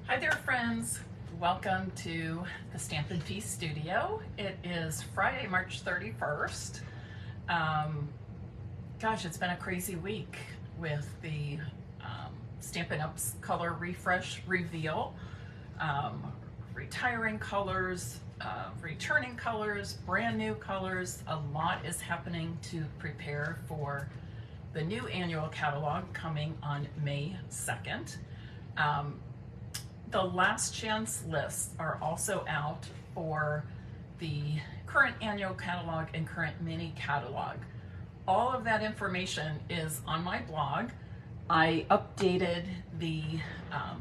Hi there, friends. Welcome to the Stampin' Peace Studio. It is Friday, March 31st. Gosh, it's been a crazy week with the Stampin' Up's color refresh reveal, retiring colors, returning colors, brand new colors. A lot is happening to prepare for the new annual catalog coming on May 2nd. The last chance lists are also out for the current annual catalog and current mini catalog. All of that information is on my blog. I updated the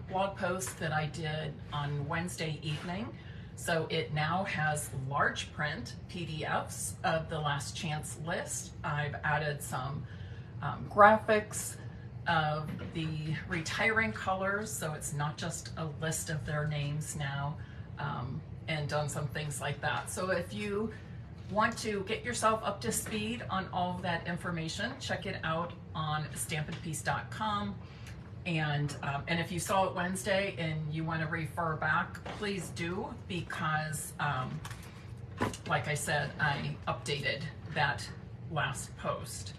blog post that I did on Wednesday evening, so it now has large print PDFs of the last chance list. I've added some graphics of the retiring colors, so it's not just a list of their names now, and done some things like that. So if you want to get yourself up to speed on all of that information, check it out on stampinpeace.com. And if you saw it Wednesday and you want to refer back, please do, because like I said, I updated that last post.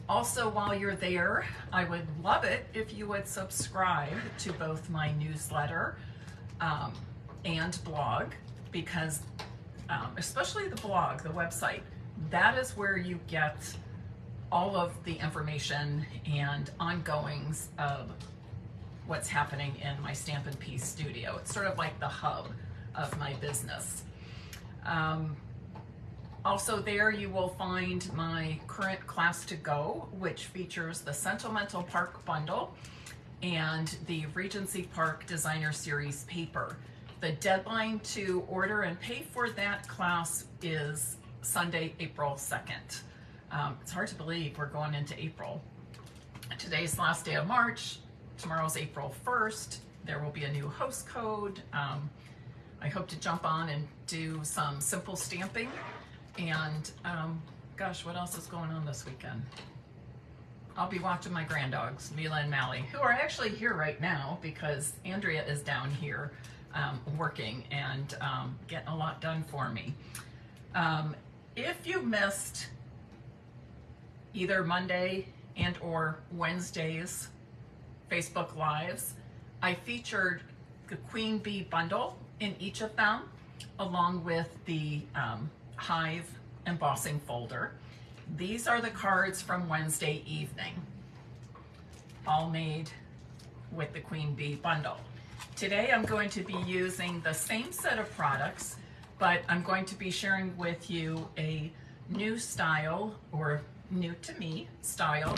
Also, while you're there, I would love it if you would subscribe to both my newsletter and blog, because especially the blog, the website, that is where you get all of the information and ongoings of what's happening in my Stampin' Peace studio. It's sort of like the hub of my business. Also there you will find my current class to go, which features the Sentimental Park bundle and the Regency Park Designer Series paper. The deadline to order and pay for that class is Sunday, April 2nd. It's hard to believe we're going into April. Today's the last day of March. Tomorrow's April 1st. There will be a new host code. I hope to jump on and do some simple stamping. And gosh, what else is going on this weekend? I'll be watching my granddogs, Mila and Mally, who are actually here right now because Andrea is down here working and getting a lot done for me. If you missed either Monday and or Wednesday's Facebook Lives, I featured the Queen Bee bundle in each of them, along with the Hive embossing folder. These are the cards from Wednesday evening, all made with the Queen Bee bundle. Today I'm going to be using the same set of products, but I'm going to be sharing with you a new style, or new to me style,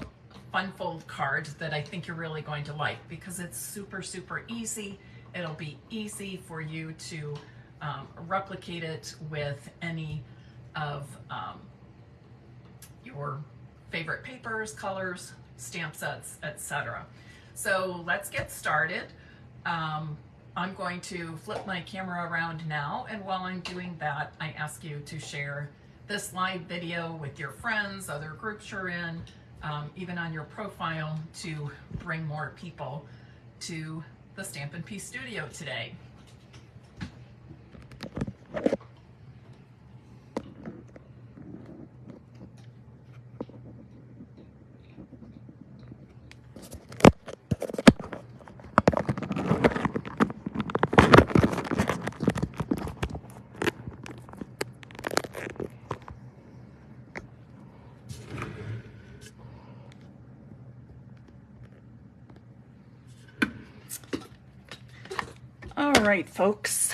fun fold card that I think you're really going to like, because it's super, super easy. It'll be easy for you to replicate it with any of your favorite papers, colors, stamp sets, etc. So let's get started. I'm going to flip my camera around now, and while I'm doing that, I ask you to share this live video with your friends, other groups you're in, even on your profile, to bring more people to the Stampin' Peace studio today. All right, folks.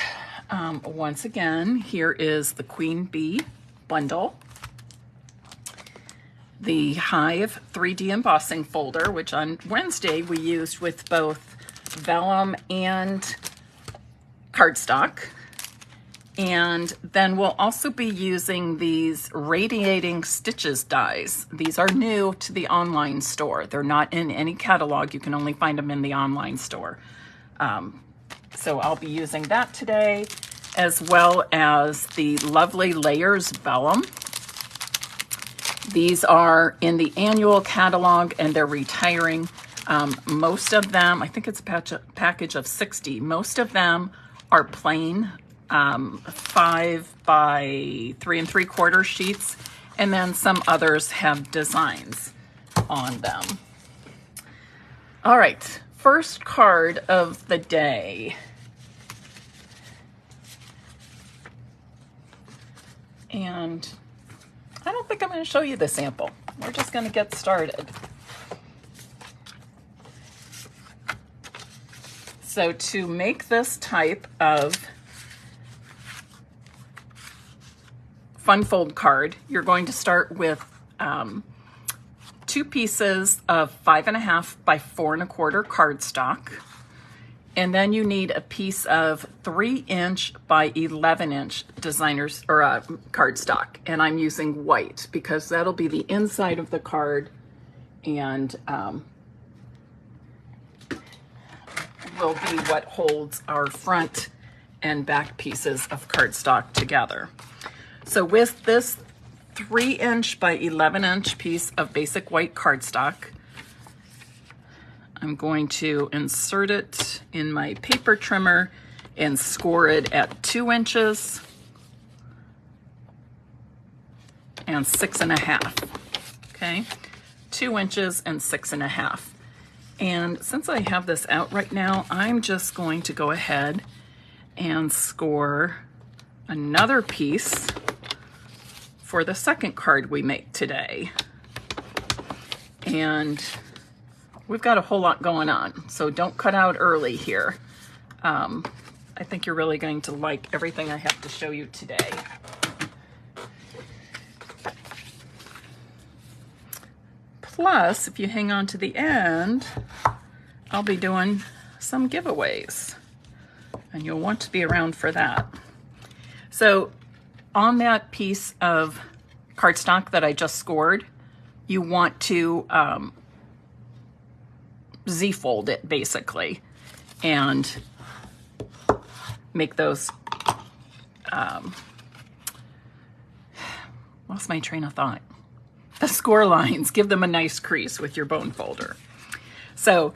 Once again, here is the Queen Bee bundle, the Hive 3D embossing folder, which on Wednesday we used with both vellum and cardstock. And then we'll also be using these Radiating Stitches dies. These are new to the online store. They're not in any catalog. You can only find them in the online store. So I'll be using that today, as well as the Lovely Layers vellum. These are in the annual catalog and they're retiring. Most of them, I think it's a package of 60. Most of them are plain 5 by 3 3/4 sheets, and then some others have designs on them. All right, first card of the day. And I don't think I'm going to show you the sample. We're just going to get started. So to make this type of fun fold card, you're going to start with 2 pieces of 5.5 by 4 1/4 cardstock. And then you need a piece of 3" by 11" designers or cardstock. And I'm using white because that'll be the inside of the card and will be what holds our front and back pieces of cardstock together. So with this 3" by 11" piece of basic white cardstock, I'm going to insert it in my paper trimmer and score it at 2 inches and 6.5. Okay, 2 inches and 6.5. And since I have this out right now, I'm just going to go ahead and score another piece for the second card we make today. And we've got a whole lot going on, so don't cut out early here. I think you're really going to like everything I have to show you today. Plus, if you hang on to the end, I'll be doing some giveaways, and you'll want to be around for that. So on that piece of cardstock that I just scored, you want to Z-fold it basically and make those, lost my train of thought. The score lines, give them a nice crease with your bone folder. So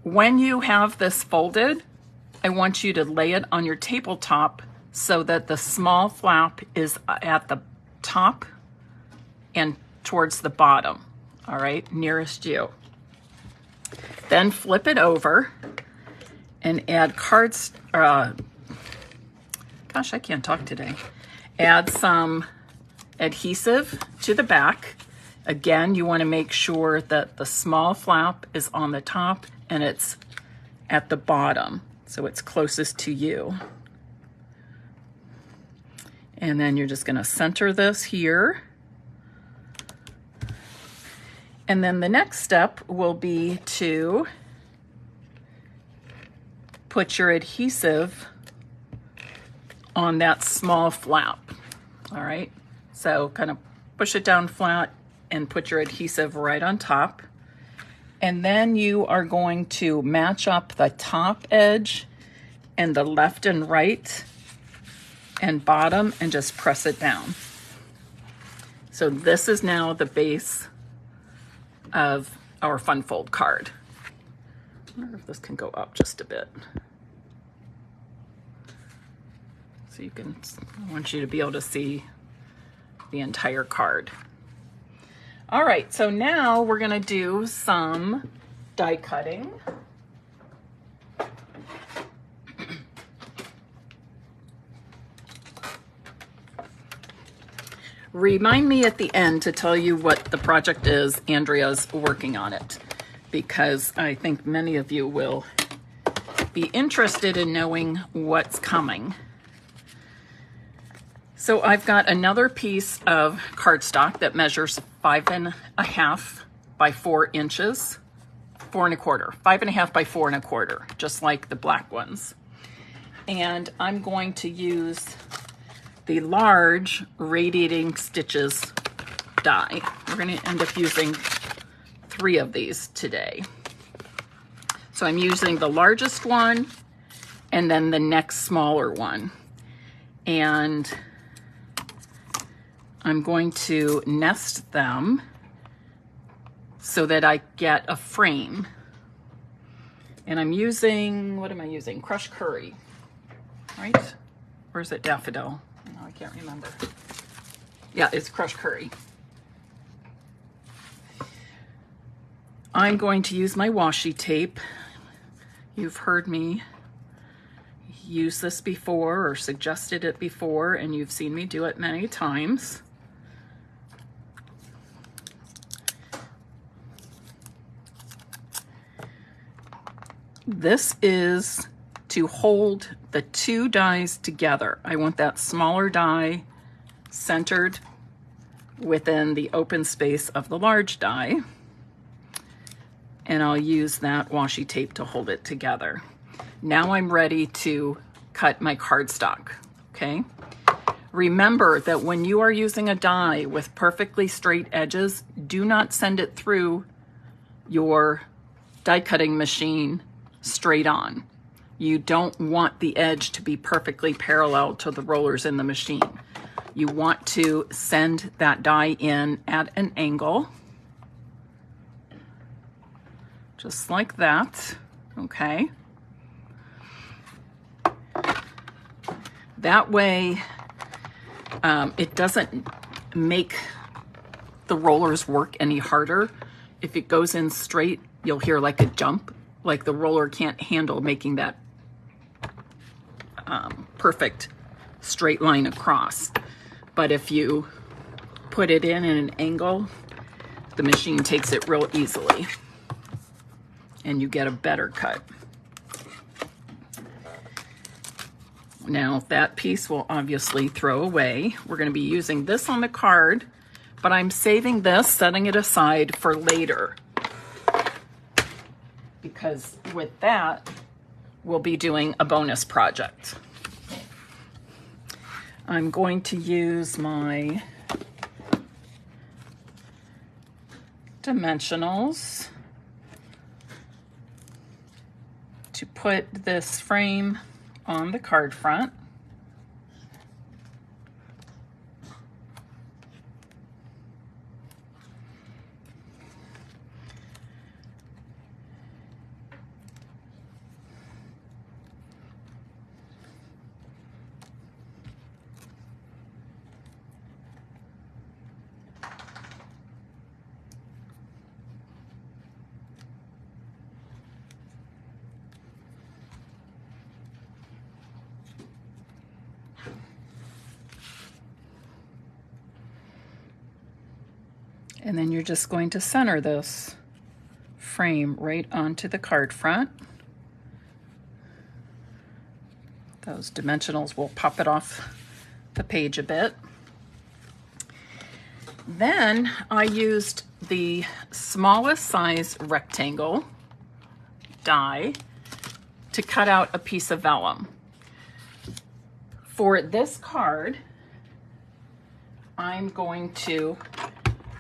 when you have this folded, I want you to lay it on your tabletop so that the small flap is at the top and towards the bottom, all right, nearest you. Then flip it over and add gosh, I can't talk today. Add some adhesive to the back. Again, you want to make sure that the small flap is on the top and it's at the bottom, so it's closest to you. And then you're just going to center this here. And then the next step will be to put your adhesive on that small flap. All right, so kind of push it down flat and put your adhesive right on top. And then you are going to match up the top edge and the left and right and bottom and just press it down. So this is now the base of our fun fold card. I wonder if this can go up just a bit. So you can, I want you to be able to see the entire card. All right, so now we're gonna do some die cutting. Remind me at the end to tell you what the project is. Andrea's working on it, because I think many of you will be interested in knowing what's coming. So I've got another piece of cardstock that measures 5.5 by 4 inches, 4 1/4, 5.5 by 4 1/4, just like the black ones. And I'm going to use the large Radiating Stitches die. We're going to end up using 3 of these today. So I'm using the largest one and then the next smaller one. And I'm going to nest them so that I get a frame. And I'm using, what am I using? Crushed curry, right? Or is it daffodil? No, I can't remember. Yeah, it's crushed curry. I'm going to use my washi tape. You've heard me use this before or suggested it before, and you've seen me do it many times. This is to hold the two dies together. I want that smaller die centered within the open space of the large die. And I'll use that washi tape to hold it together. Now I'm ready to cut my cardstock, okay? Remember that when you are using a die with perfectly straight edges, do not send it through your die cutting machine straight on. You don't want the edge to be perfectly parallel to the rollers in the machine. You want to send that die in at an angle, just like that, okay? That way, it doesn't make the rollers work any harder. If it goes in straight, you'll hear like a jump, like the roller can't handle making that perfect straight line across. But if you put it in an angle, the machine takes it real easily and you get a better cut. Now that piece will obviously throw away. We're going to be using this on the card, but I'm saving this, setting it aside for later, because with that, we'll be doing a bonus project. I'm going to use my dimensionals to put this frame on the card front. And then you're just going to center this frame right onto the card front. Those dimensionals will pop it off the page a bit. Then I used the smallest size rectangle die to cut out a piece of vellum. For this card, I'm going to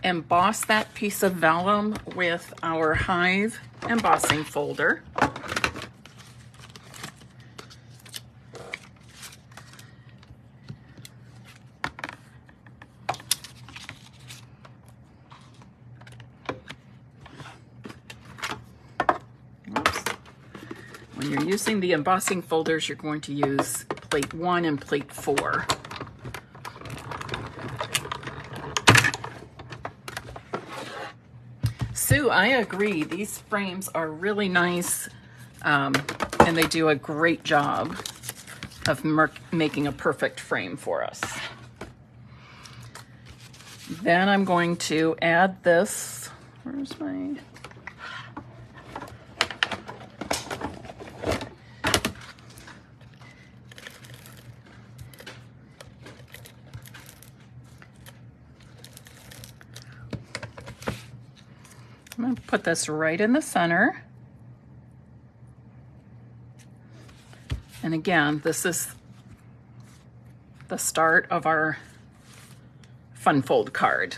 emboss that piece of vellum with our Hive embossing folder. Oops. When you're using the embossing folders, you're going to use plate 1 and plate 4. Sue, I agree. These frames are really nice, and they do a great job of making a perfect frame for us. Then I'm going to add this. Where's my... I'm going to put this right in the center. And again, this is the start of our fun fold card.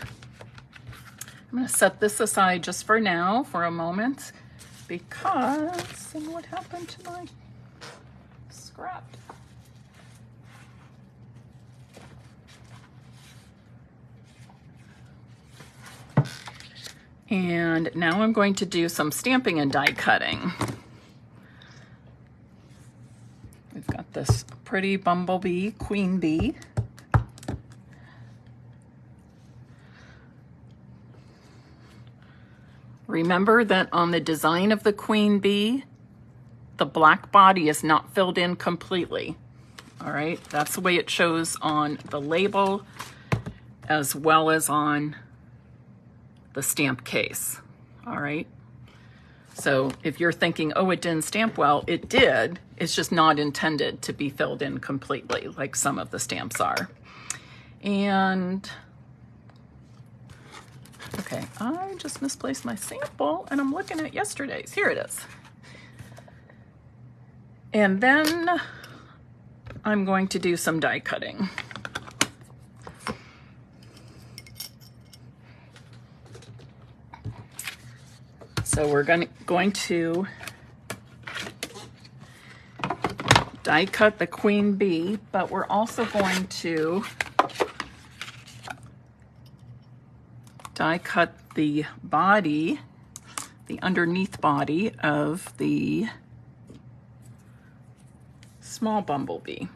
I'm going to set this aside just for now, for a moment, because, and what happened to my scrap? And now I'm going to do some stamping and die cutting. We've got this pretty bumblebee, queen bee. Remember that on the design of the queen bee, the black body is not filled in completely. All right, that's the way it shows on the label as well as on the stamp case. All right, so if you're thinking, oh, it didn't stamp well, it did. It's just not intended to be filled in completely like some of the stamps are. And okay, I just misplaced my sample and I'm looking at yesterday's. Here it is. And then I'm going to do some die cutting. So we're going to die cut the queen bee, but we're also going to die cut the body, the underneath body of the small bumblebee.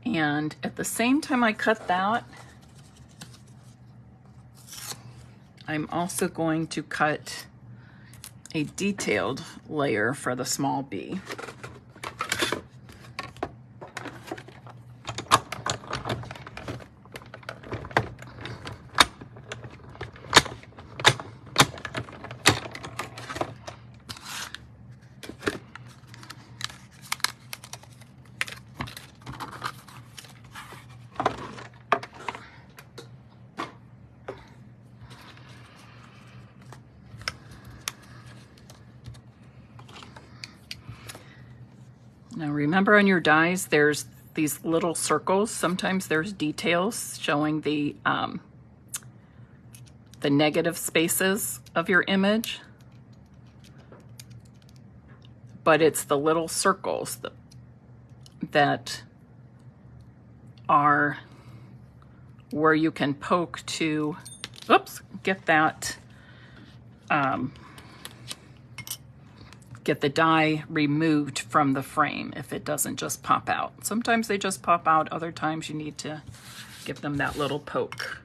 And at the same time I cut that, I'm also going to cut a detailed layer for the small bee. Now remember on your dies, there's these little circles. Sometimes there's details showing the negative spaces of your image. But it's the little circles that are where you can poke to, oops, get that, get the die removed from the frame if it doesn't just pop out. Sometimes they just pop out, other times you need to give them that little poke.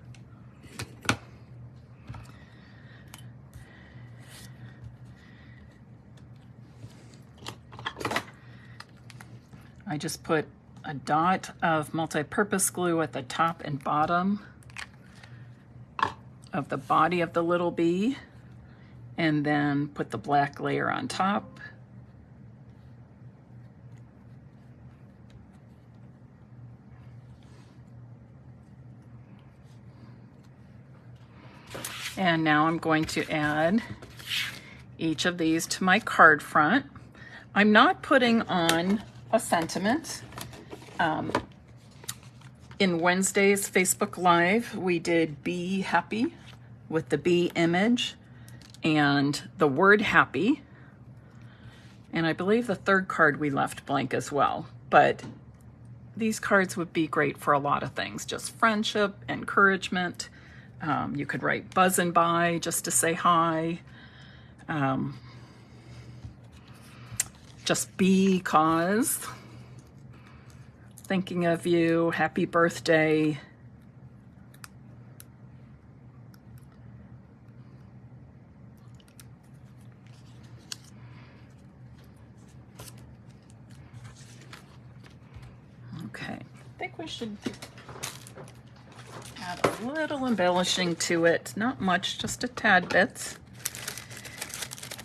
I just put a dot of multi-purpose glue at the top and bottom of the body of the little bee, and then put the black layer on top. And now I'm going to add each of these to my card front. I'm not putting on a sentiment. In Wednesday's Facebook Live, we did Be Happy with the bee image and the word happy. And I believe the third card we left blank as well. But these cards would be great for a lot of things, just friendship, encouragement. You could write buzzing by just to say hi. Just because, thinking of you, happy birthday. Okay, I think we should add a little embellishing to it. Not much, just a tad bit.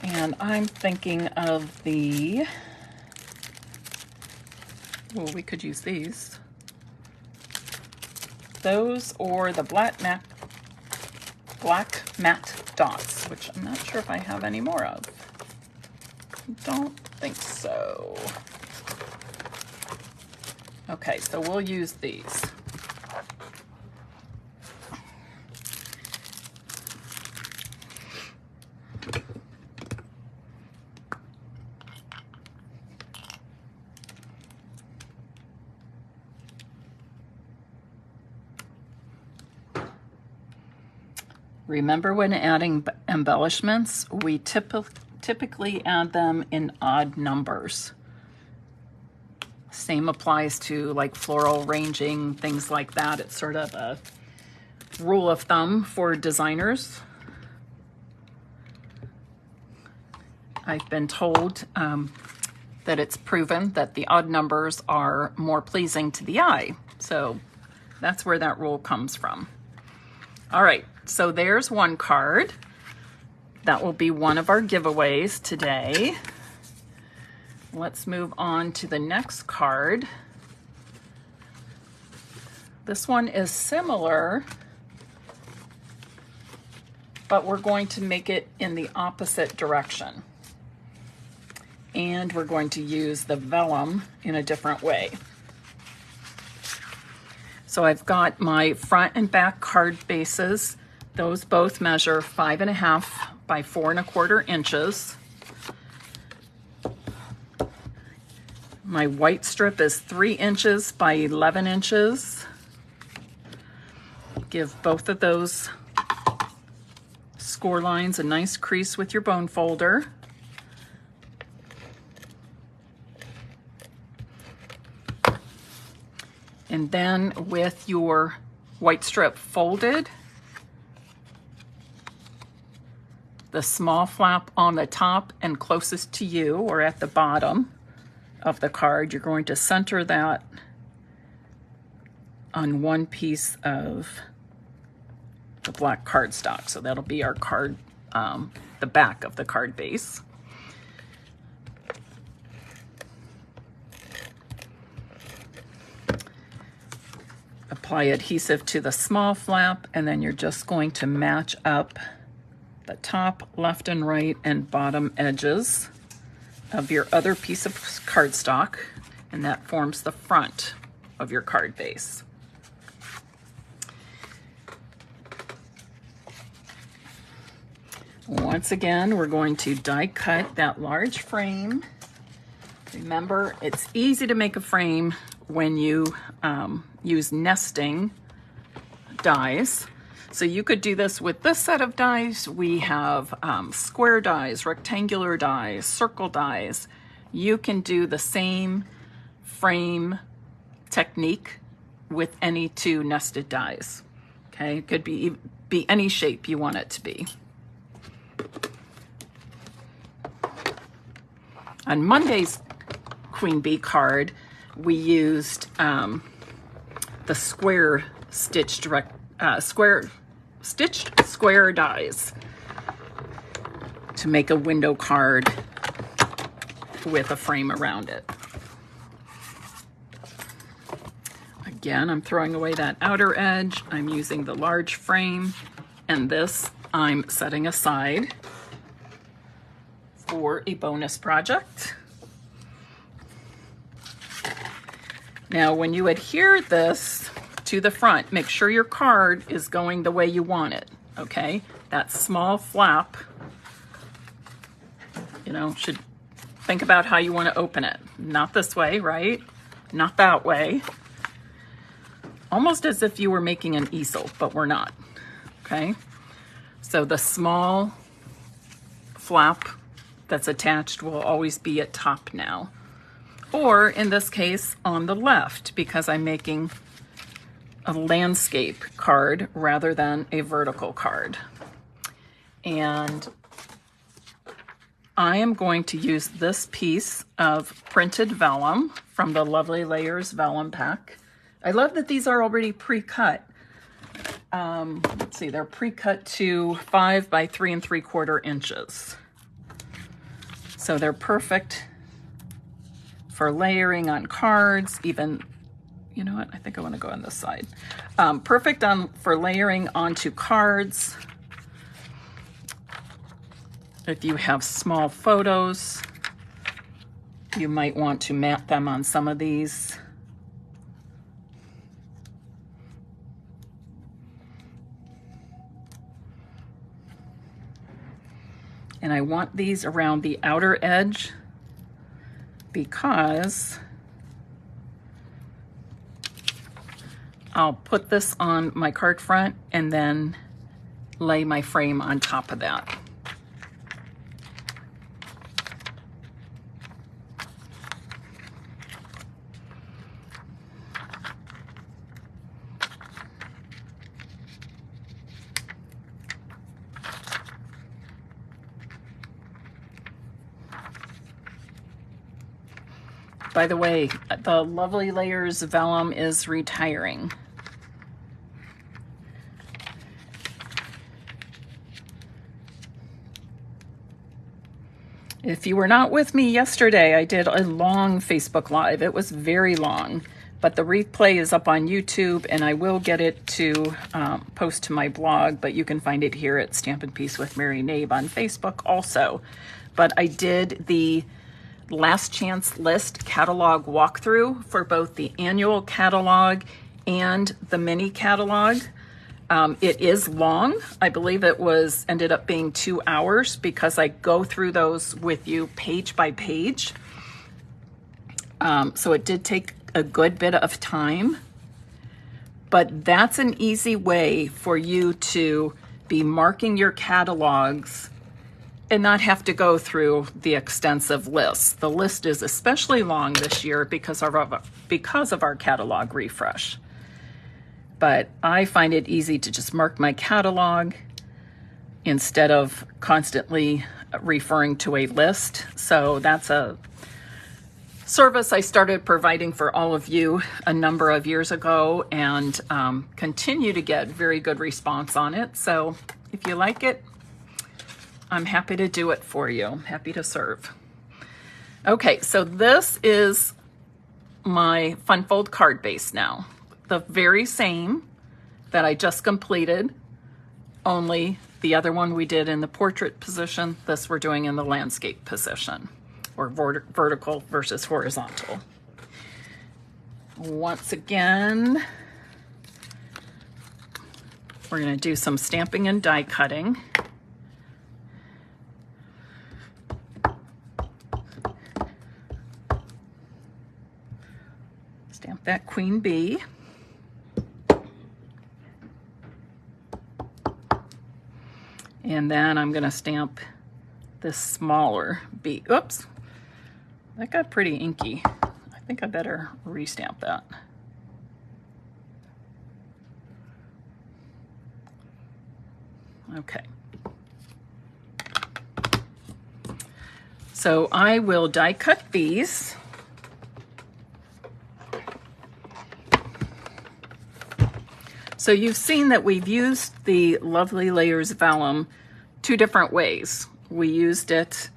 And I'm thinking of the, well, we could use these. Those or the black matte dots, which I'm not sure if I have any more of. Don't think so. Okay, so we'll use these. Remember, when adding embellishments, we typically add them in odd numbers. Same applies to like floral arranging, things like that. It's sort of a rule of thumb for designers. I've been told that it's proven that the odd numbers are more pleasing to the eye. So that's where that rule comes from. All right, so there's one card. That will be one of our giveaways today. Let's move on to the next card. This one is similar, but we're going to make it in the opposite direction. And we're going to use the vellum in a different way. So I've got my front and back card bases. Those both measure 5.5 by 4.25 inches. My white strip is 3 inches by 11 inches. Give both of those score lines a nice crease with your bone folder. And then with your white strip folded, the small flap on the top and closest to you or at the bottom of the card, you're going to center that on one piece of the black cardstock. So that'll be our card, the back of the card base. Apply adhesive to the small flap, and then you're just going to match up the top, left and right, and bottom edges of your other piece of cardstock, and that forms the front of your card base. Once again, we're going to die cut that large frame. Remember, it's easy to make a frame when you use nesting dies. So you could do this with this set of dies. We have square dies, rectangular dies, circle dies. You can do the same frame technique with any two nested dies. Okay, it could be any shape you want it to be. On Monday's Queen Bee card, we used the square stitched square dies to make a window card with a frame around it. Again, I'm throwing away that outer edge. I'm using the large frame, and this I'm setting aside for a bonus project. Now, when you adhere this to the front, make sure your card is going the way you want it, okay? That small flap, should think about how you want to open it. Not this way, right? Not that way. Almost as if you were making an easel, but we're not, okay? So the small flap that's attached will always be at top now. Or in this case, on the left, because I'm making a landscape card rather than a vertical card. And I am going to use this piece of printed vellum from the Lovely Layers Vellum Pack. I love that these are already pre-cut. Let's see, they're pre-cut to 5 by 3 3/4 inches. So they're perfect for layering on cards, even, you know what, I think I want to go on this side. Perfect for layering onto cards. If you have small photos, you might want to mat them on some of these. And I want these around the outer edge because I'll put this on my card front and then lay my frame on top of that. By the way, the Lovely Layers vellum is retiring. If you were not with me yesterday, I did a long Facebook Live. It was very long, but the replay is up on YouTube, and I will get it to post to my blog, but you can find it here at Stampin' Peace with Mary Knabe on Facebook also. But I did the Last Chance List catalog walkthrough for both the annual catalog and the mini catalog. It is long. I believe it ended up being 2 hours because I go through those with you page by page. So it did take a good bit of time, but that's an easy way for you to be marking your catalogs and not have to go through the extensive list. The list is especially long this year because of our catalog refresh. But I find it easy to just mark my catalog instead of constantly referring to a list. So that's a service I started providing for all of you a number of years ago, and continue to get very good response on it. So if you like it, I'm happy to do it for you. I'm happy to serve. Okay, so this is my Fun Fold card base now. The very same that I just completed, only the other one we did in the portrait position, this we're doing in the landscape position, or vertical versus horizontal. Once again, we're going to do some stamping and die cutting. Stamp that queen bee. And then I'm going to stamp this smaller bee. Oops, that got pretty inky. I think I better restamp that. Okay. So I will die cut these. So you've seen that we've used the Lovely Layers vellum 2 different ways. We used it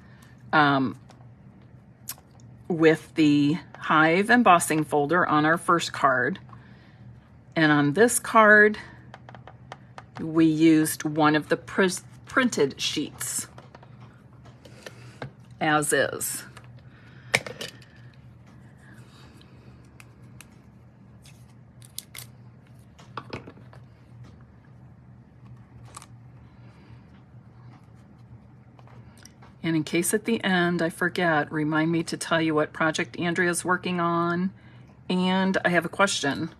with the Hive embossing folder on our first card. And on this card, we used one of the printed sheets as is. And in case at the end I forget, remind me to tell you what project Andrea's working on. And I have a question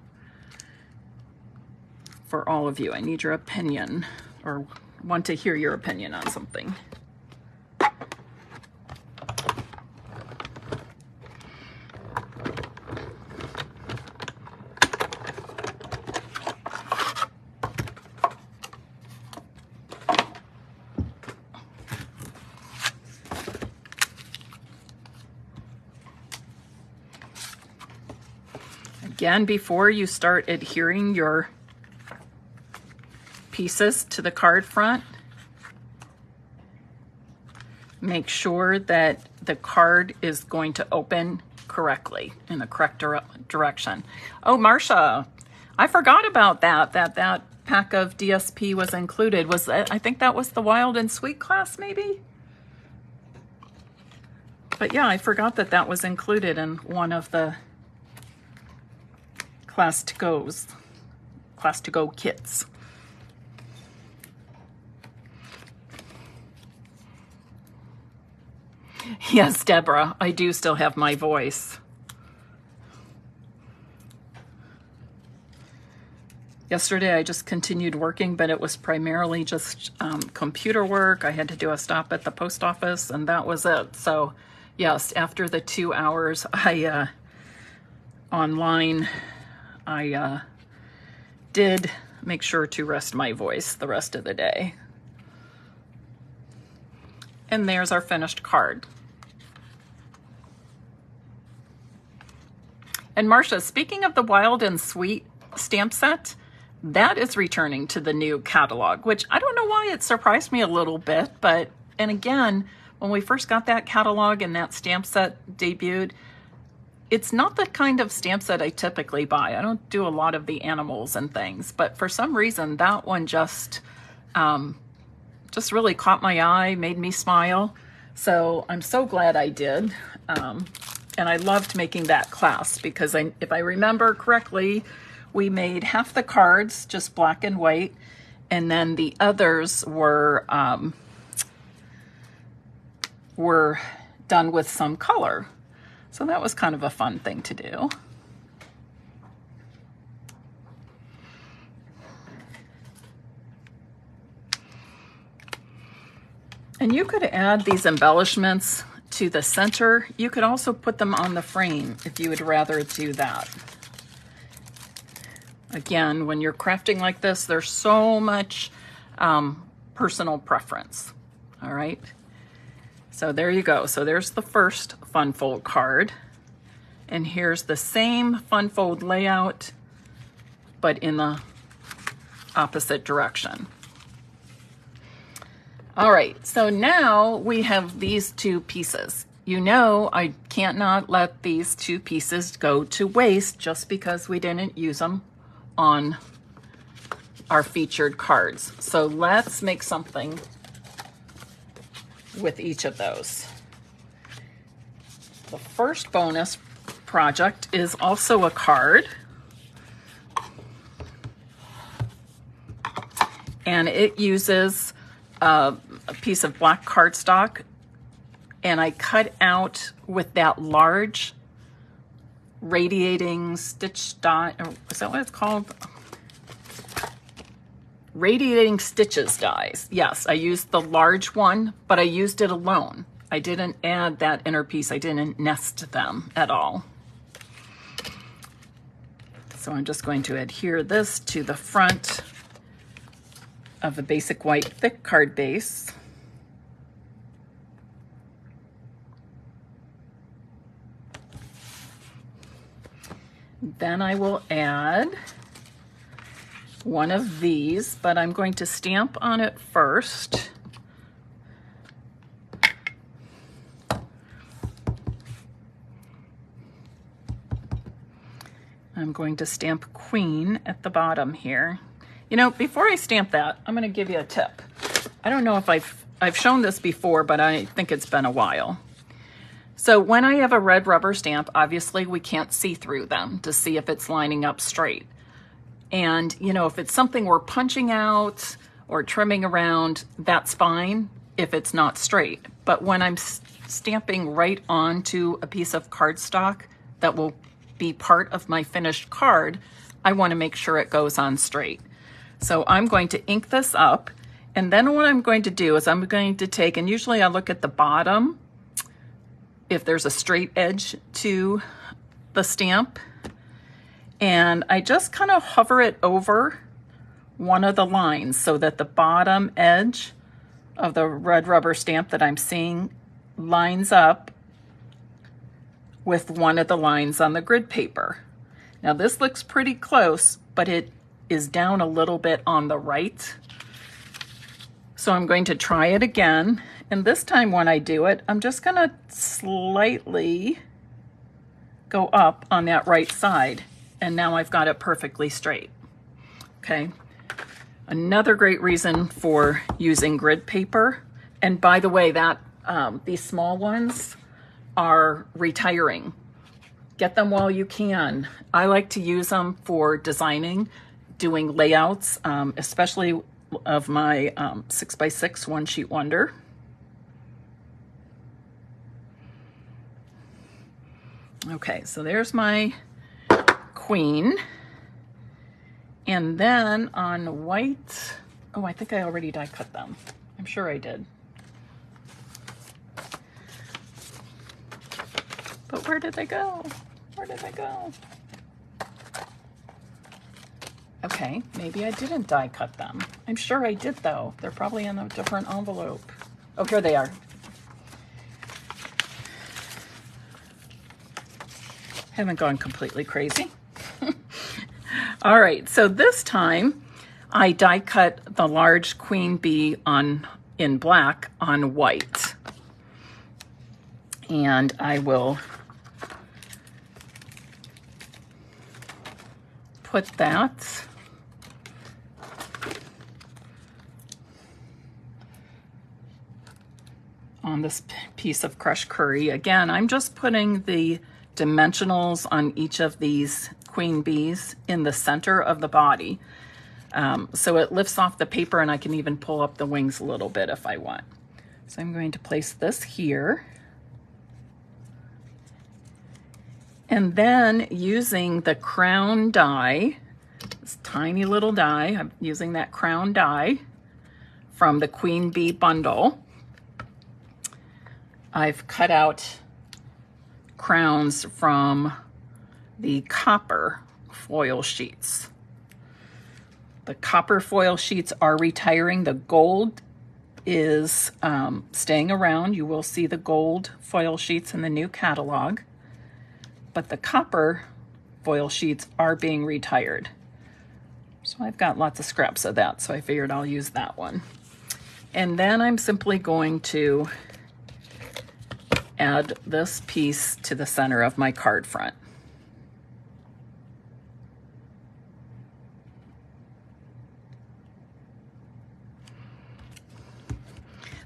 for all of you. I need your opinion, or want to hear your opinion on something. Again, before you start adhering your pieces to the card front, make sure that the card is going to open correctly in the correct direction. Oh, Marcia, I forgot about that pack of DSP was included. I think that was the Wild and Sweet class, maybe? But yeah, I forgot that was included in one of the Class to Go kits. Yes, Deborah, I do still have my voice. Yesterday I just continued working, but it was primarily just computer work. I had to do a stop at the post office and that was it. So yes, after the 2 hours online, I did make sure to rest my voice the rest of the day. And there's our finished card. And Marcia, speaking of the Wild and Sweet stamp set, that is returning to the new catalog, which I don't know why it surprised me a little bit, but, and again, when we first got that catalog and that stamp set debuted, it's not the kind of stamp set I typically buy. I don't do a lot of the animals and things, but for some reason that one just really caught my eye, made me smile. So I'm so glad I did. And I loved making that class because if I remember correctly, we made half the cards just black and white, and then the others were done with some color. So that was kind of a fun thing to do. And you could add these embellishments to the center. You could also put them on the frame if you would rather do that. Again, when you're crafting like this, there's so much personal preference. All right. So there you go. So there's the first Fun Fold card. And here's the same Fun Fold layout, but in the opposite direction. All right, so now we have these two pieces. You know, I can't not let these two pieces go to waste just because we didn't use them on our featured cards. So let's make something with each of those. The first bonus project is also a card. And it uses a piece of black cardstock, and I cut out with that large radiating stitch die, or is that what it's called? Radiating stitches dies. Yes, I used the large one, but I used it alone. I didn't add that inner piece. I didn't nest them at all. So I'm just going to adhere this to the front of the basic white thick card base. Then I will add one of these, but I'm going to stamp on it first. I'm going to stamp Queen at the bottom here. You know, before I stamp that, I'm going to give you a tip. I don't know if I've shown this before, but I think it's been a while. So when I have a red rubber stamp, obviously we can't see through them to see if it's lining up straight. And, you know, if it's something we're punching out or trimming around, that's fine if it's not straight. But when I'm stamping right onto a piece of cardstock that will be part of my finished card, I want to make sure it goes on straight. So I'm going to ink this up, and then what I'm going to do is I'm going to take, and usually I look at the bottom if there's a straight edge to the stamp, and I just kind of hover it over one of the lines so that the bottom edge of the red rubber stamp that I'm seeing lines up with one of the lines on the grid paper. Now this looks pretty close, but it is down a little bit on the right. So I'm going to try it again. And this time when I do it, I'm just gonna slightly go up on that right side. And now I've got it perfectly straight. Okay. Another great reason for using grid paper, and by the way, that these small ones are retiring. Get them while you can. I like to use them for designing, doing layouts, especially of my 6x6 One Sheet Wonder. Okay, so there's my Queen. And then on white, oh, I think I already die cut them. I'm sure I did. But where did they go? Where did they go? Okay, maybe I didn't die cut them. I'm sure I did though. They're probably in a different envelope. Oh, here they are. Haven't gone completely crazy. All right, so this time I die cut the large queen bee in black on white. And I will put that on this piece of crushed curry. Again, I'm just putting the dimensionals on each of these queen bees in the center of the body. So it lifts off the paper and I can even pull up the wings a little bit if I want. So I'm going to place this here. And then using the crown die, this tiny little die, I'm using that crown die from the Queen Bee bundle. I've cut out crowns from the copper foil sheets. The copper foil sheets are retiring. The gold is staying around. You will see the gold foil sheets in the new catalog, but the copper foil sheets are being retired. So I've got lots of scraps of that, so I figured I'll use that one. And then I'm simply going to add this piece to the center of my card front.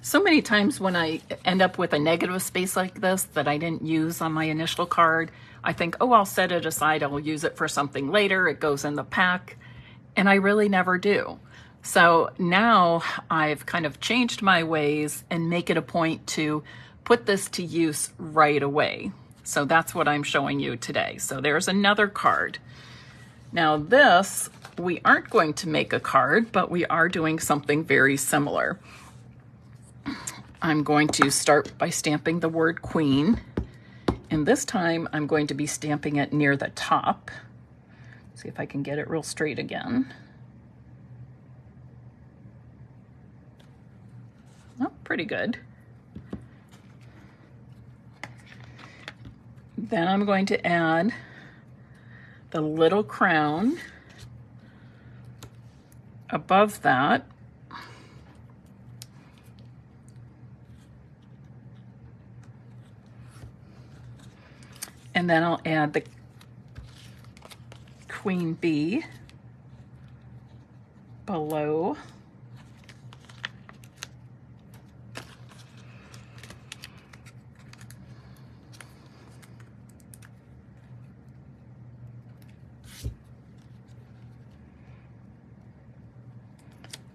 So many times when I end up with a negative space like this that I didn't use on my initial card, I think, oh, I'll set it aside, I'll use it for something later, it goes in the pack, and I really never do. So now I've kind of changed my ways and make it a point to put this to use right away. So that's what I'm showing you today. So there's another card. Now this, we aren't going to make a card, but we are doing something very similar. I'm going to start by stamping the word queen. And this time I'm going to be stamping it near the top. See if I can get it real straight again. Oh, pretty good. Then I'm going to add the little crown above that. And then I'll add the queen bee below.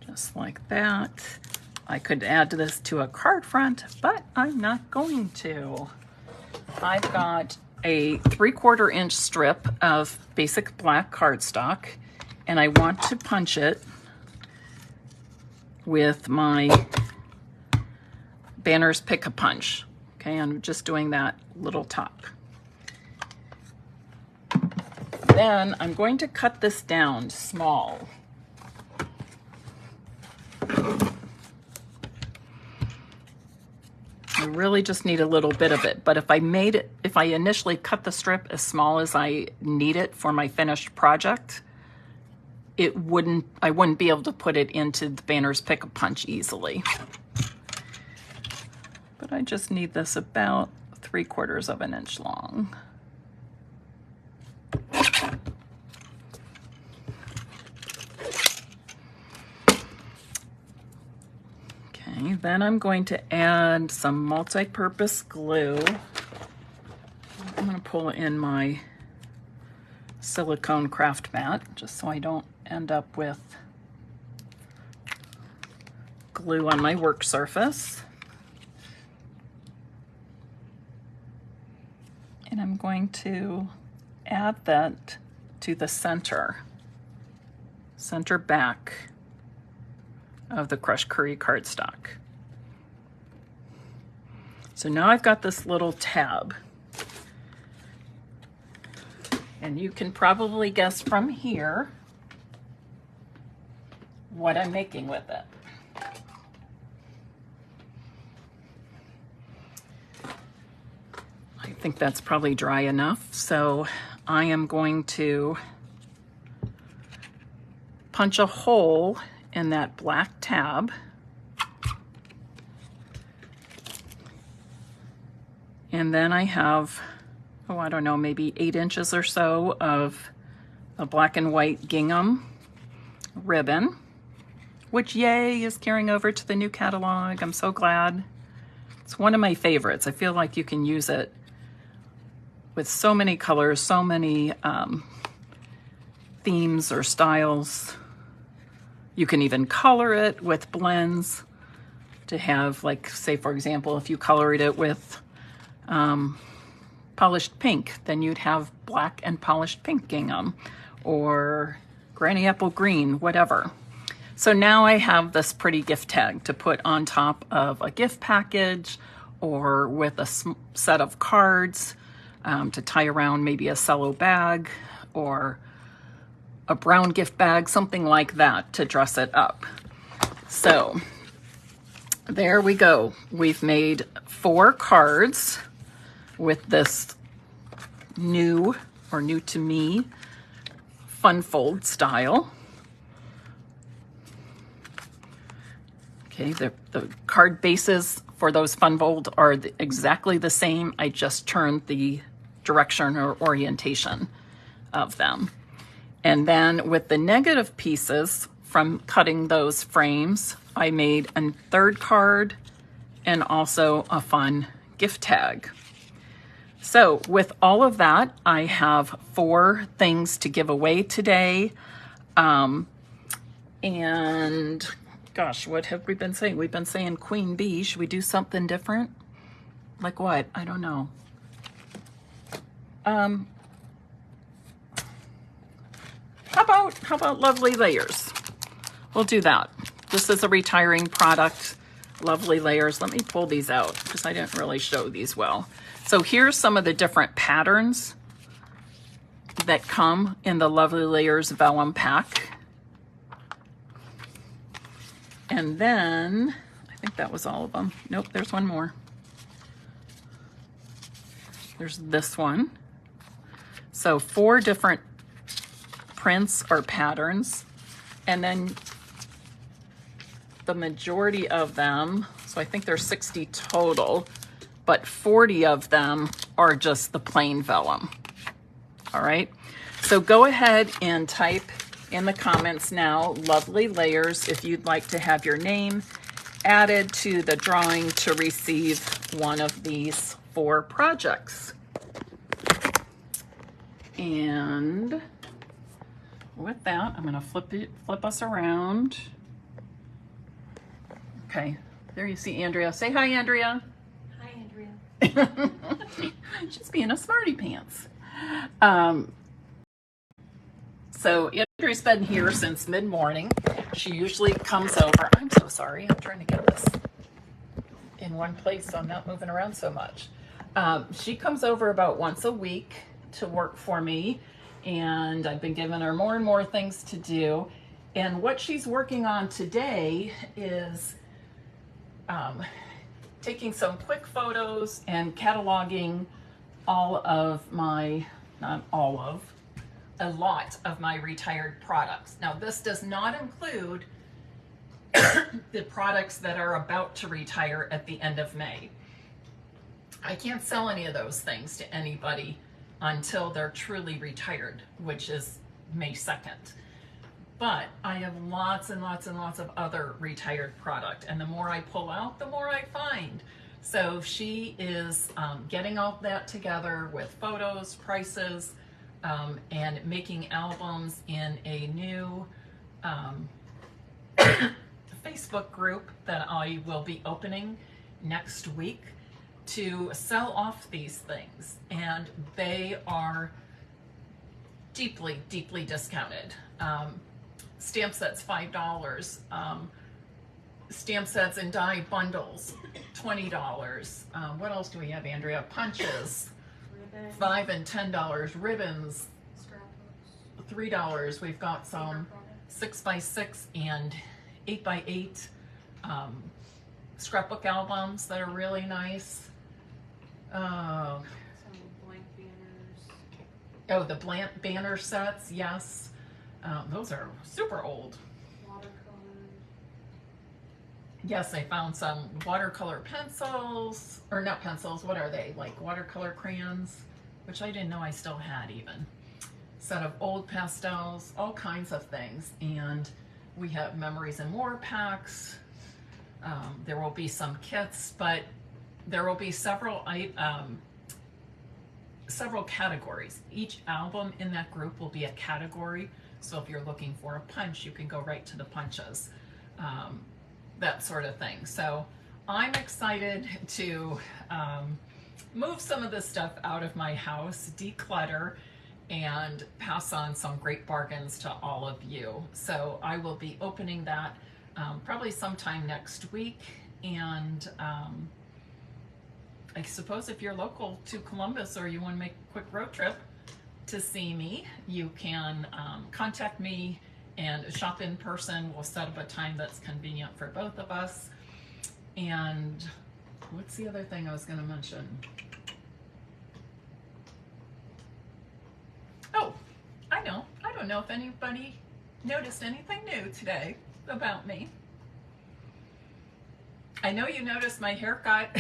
Just like that. I could add this to a card front, but I'm not going to. I've got a 3/4 inch strip of basic black cardstock, and I want to punch it with my Banners Pick-a-Punch. Okay, I'm just doing that little top. Then I'm going to cut this down small. I really just need a little bit of it, but if I initially cut the strip as small as I need it for my finished project, I wouldn't be able to put it into the Banners Pick-a-Punch easily. But I just need this about 3/4 of an inch long. Okay, then I'm going to add some multi-purpose glue. I'm going to pull in my silicone craft mat just so I don't end up with glue on my work surface. And I'm going to add that to the center. center back of the crushed curry cardstock. So now I've got this little tab, and you can probably guess from here what I'm making with it. I think that's probably dry enough, so I am going to punch a hole in that black tab. And then I have, oh, I don't know, maybe 8 inches or so of a black and white gingham ribbon, which, yay, is carrying over to the new catalog. I'm so glad. It's one of my favorites. I feel like you can use it with so many colors, so many themes or styles. You can even color it with blends to have, like, say, for example, if you colored it with polished pink, then you'd have black and polished pink gingham, or granny apple green, whatever. So now I have this pretty gift tag to put on top of a gift package or with a set of cards to tie around maybe a cello bag or a brown gift bag, something like that to dress it up. So there we go. We've made 4 cards with this new, or new to me, fun fold style. Okay, the card bases for those fun fold are exactly the same. I just turned the direction or orientation of them. And then with the negative pieces from cutting those frames, I made a 3rd card and also a fun gift tag. So with all of that, I have 4 things to give away today. And gosh, what have we been saying? We've been saying Queen Bee. Should we do something different? Like what? I don't know. How about Lovely Layers? We'll do that. This is a retiring product, Lovely Layers. Let me pull these out because I didn't really show these well. So here's some of the different patterns that come in the Lovely Layers vellum pack. And then, I think that was all of them. Nope, there's one more. There's this one. So 4 different prints or patterns. And then the majority of them, so I think there's 60 total, but 40 of them are just the plain vellum. All right, so go ahead and type in the comments now, Lovely Layers, if you'd like to have your name added to the drawing to receive one of these 4 projects. And with that, I'm gonna flip us around. Okay, there you see Andrea. Say hi, Andrea. She's being a smarty pants. So Andrea's been here since mid-morning. She usually comes over. I'm so sorry. I'm trying to get this in one place so I'm not moving around so much. She comes over about once a week to work for me, and I've been giving her more and more things to do. And what she's working on today is taking some quick photos and cataloging all of my, not all of, a lot of my retired products. Now this does not include the products that are about to retire at the end of May. I can't sell any of those things to anybody until they're truly retired, which is May 2nd. But I have lots and lots and lots of other retired product, and the more I pull out, the more I find. So she is getting all that together with photos, prices, and making albums in a new Facebook group that I will be opening next week to sell off these things. And they are deeply, deeply discounted. Stamp sets $5. Stamp sets and die bundles $20. What else do we have, Andrea? Punches, Ribbon. $5 and $10. Ribbons, Scrapbooks. $3. We've got Paper some products. 6x6 and 8x8 scrapbook albums that are really nice. Some blank banners. Oh, the banner sets, yes. Those are super old. Watercolors. Yes, I found some watercolor pencils, or not pencils, what are they? Like watercolor crayons, which I didn't know I still had even. Set of old pastels, all kinds of things. And we have Memories and More packs. There will be some kits, but there will be several categories. Each album in that group will be a category. So if you're looking for a punch, you can go right to the punches, that sort of thing. So I'm excited to move some of this stuff out of my house, declutter, and pass on some great bargains to all of you. So I will be opening that probably sometime next week. And I suppose if you're local to Columbus or you want to make a quick road trip to see me, you can contact me and shop in person. We'll set up a time that's convenient for both of us. And what's the other thing I was going to mention? Oh, I know. I don't know if anybody noticed anything new today about me. I know you noticed my haircut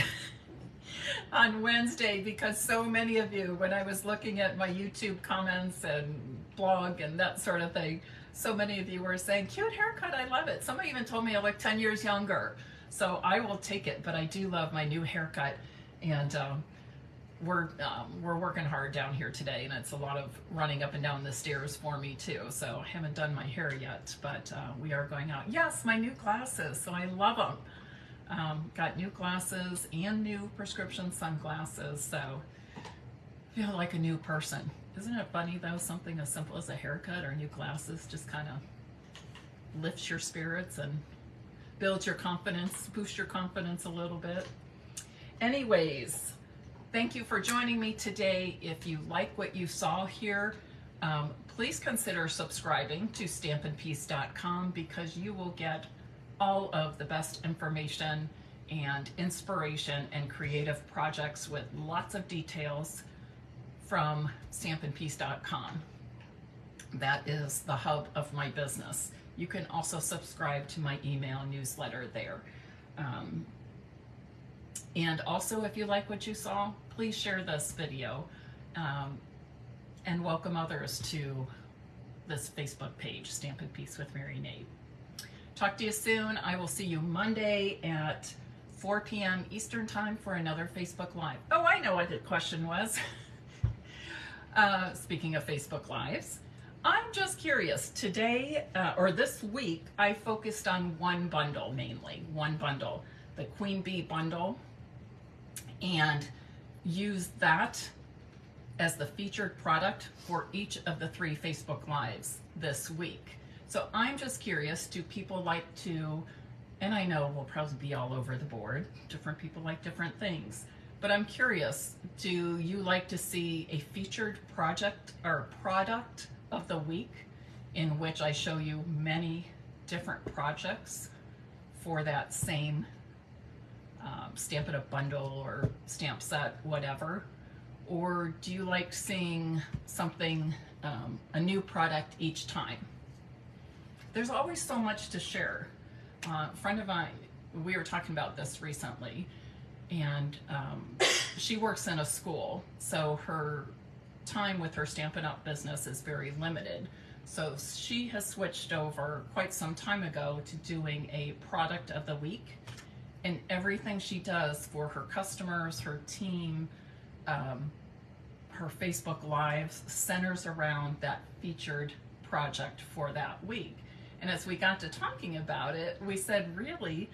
on Wednesday, because so many of you, when I was looking at my YouTube comments and blog and that sort of thing, so many of you were saying, cute haircut, I love it. Somebody even told me I look 10 years younger. So I will take it, but I do love my new haircut. And we're working hard down here today, and it's a lot of running up and down the stairs for me too. So I haven't done my hair yet, but we are going out. Yes, my new glasses, so I love them. Got new glasses and new prescription sunglasses, so I feel like a new person. Isn't it funny though, something as simple as a haircut or new glasses just kind of lifts your spirits and builds your confidence, boosts your confidence a little bit. Anyways, thank you for joining me today. If you like what you saw here, please consider subscribing to stampinpeace.com, because you will get all of the best information and inspiration and creative projects with lots of details from stampinpeace.com. That is the hub of my business. You can also subscribe to my email newsletter there. And also, if you like what you saw, please share this video and welcome others to this Facebook page, Stampin' Peace with Mary Nate. Talk to you soon. I will see you Monday at 4 p.m. Eastern Time for another Facebook Live. Oh, I know what the question was. Speaking of Facebook Lives, I'm just curious. Today, or this week, I focused on one bundle mainly. One bundle, the Queen Bee bundle, and used that as the featured product for each of the 3 Facebook Lives this week. So I'm just curious, do people like to, and I know we'll probably be all over the board, different people like different things, but I'm curious, do you like to see a featured project or product of the week in which I show you many different projects for that same Stampin' Up! Bundle or stamp set, whatever? Or do you like seeing something, a new product each time? There's always so much to share. A friend of mine, we were talking about this recently, and she works in a school, so her time with her Stampin' Up! Business is very limited. So she has switched over quite some time ago to doing a product of the week, and everything she does for her customers, her team, her Facebook Lives centers around that featured project for that week. And as we got to talking about it, we said, really,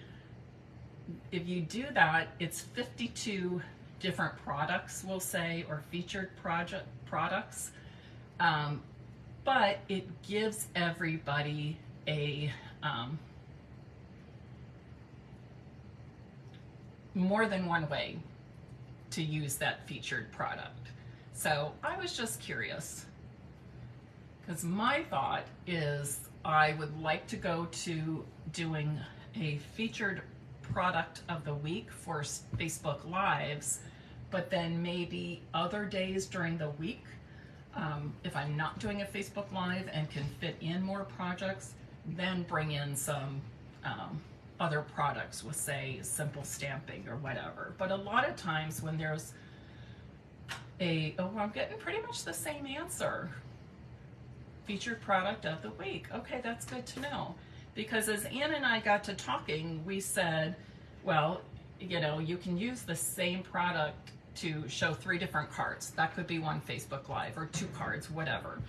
if you do that, it's 52 different products, we'll say, or featured products. But it gives everybody a more than one way to use that featured product. So I was just curious, because my thought is I would like to go to doing a featured product of the week for Facebook Lives, but then maybe other days during the week, if I'm not doing a Facebook Live and can fit in more projects, then bring in some other products with, say, simple stamping or whatever. But a lot of times when there's I'm getting pretty much the same answer. Featured product of the week. Okay, that's good to know. Because as Ann and I got to talking, we said, well, you know, you can use the same product to show 3 different cards. That could be one Facebook Live, or 2 cards, whatever.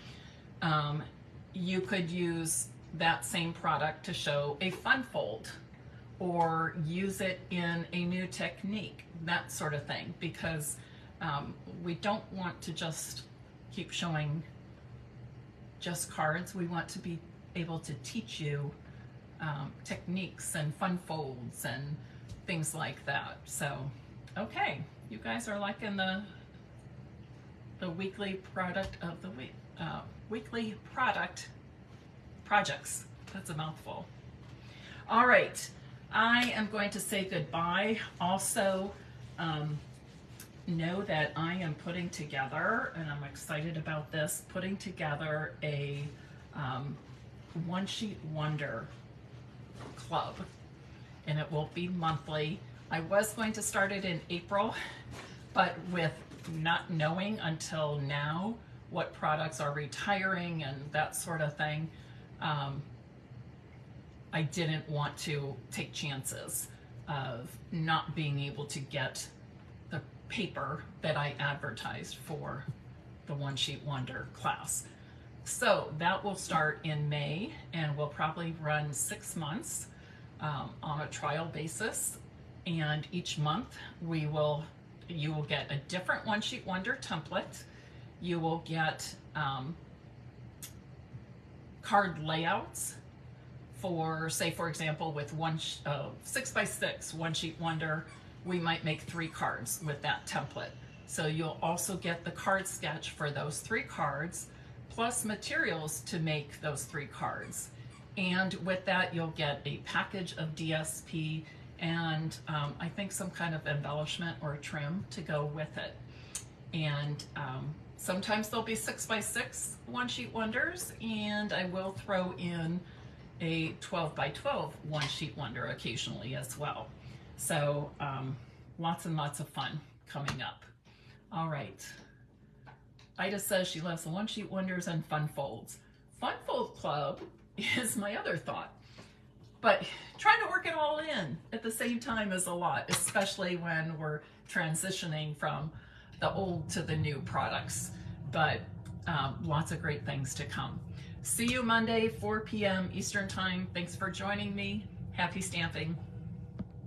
You could use that same product to show a fun fold, or use it in a new technique, that sort of thing, because we don't want to just keep showing just cards. We want to be able to teach you techniques and fun folds and things like that. So, okay, you guys are liking the weekly product of the week, weekly product projects. That's a mouthful. All right, I am going to say goodbye. Also, know that I am putting together, and I'm excited about this, putting together a One Sheet Wonder club, and it will be monthly. I was going to start it in April, but with not knowing until now what products are retiring and that sort of thing, I didn't want to take chances of not being able to get the paper that I advertised for the One Sheet Wonder class. So that will start in May, and will probably run 6 months on a trial basis. And each month you will get a different One Sheet Wonder template. You will get card layouts for, say, for example, with 6x6 One Sheet Wonder, we might make 3 cards with that template. So you'll also get the card sketch for those 3 cards, plus materials to make those 3 cards. And with that, you'll get a package of DSP and I think some kind of embellishment or trim to go with it. And sometimes there'll be 6x6 One Sheet Wonders, and I will throw in a 12x12 One Sheet Wonder occasionally as well. So lots and lots of fun coming up. All right. Ida says she loves the One Sheet Wonders and Fun Folds. Fun Fold Club is my other thought. But trying to work it all in at the same time is a lot, especially when we're transitioning from the old to the new products. But lots of great things to come. See you Monday, 4 p.m. Eastern Time. Thanks for joining me. Happy stamping.